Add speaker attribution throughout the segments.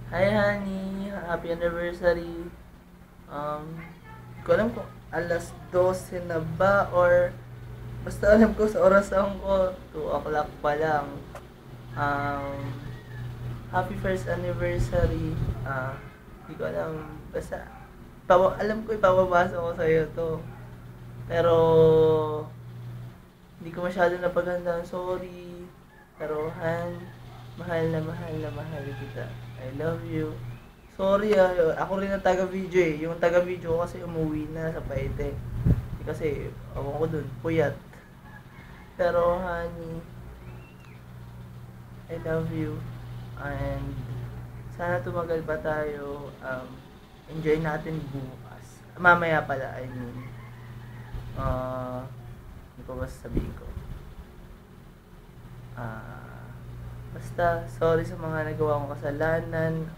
Speaker 1: Hi honey, happy anniversary. Di ko alam kung alas 12 na ba or basta alam ko sa orasan ko 2 o'clock pa lang. Um, Happy first anniversary. Di ko alam, basta alam ko ipapabasa ko sa'yo to. Pero hindi ko masyado napaghandaan, sorry. Pero Han, mahal kita. I love you. Sorry ako rin ang taga-video eh. Yung taga-video ko kasi umuwi na sa Paite. Kasi, ako ko dun, puyat. Pero honey, I love you. And sana tumagal pa tayo. Enjoy natin bukas. Mamaya pala, I mean. Ano pa ba sasabihin ko? Basta, sorry sa mga nagawa kong kasalanan.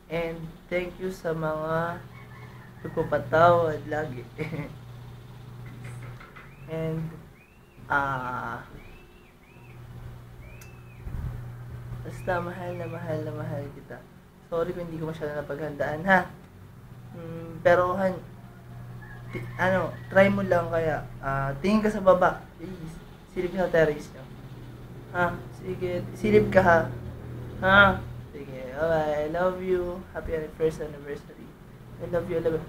Speaker 1: And thank you sa mga nagpapatawad lagi. And, basta mahal kita. Sorry kung hindi ko masyado napaghandaan, ha? Pero, try mo lang kaya. Tingin ka sa baba. Please, silip ka sa terrace nyo. Ha? Sige, silip ka ha. Ha? Sige, bye-bye. I love you. Happy first anniversary. I love you. Bye-bye.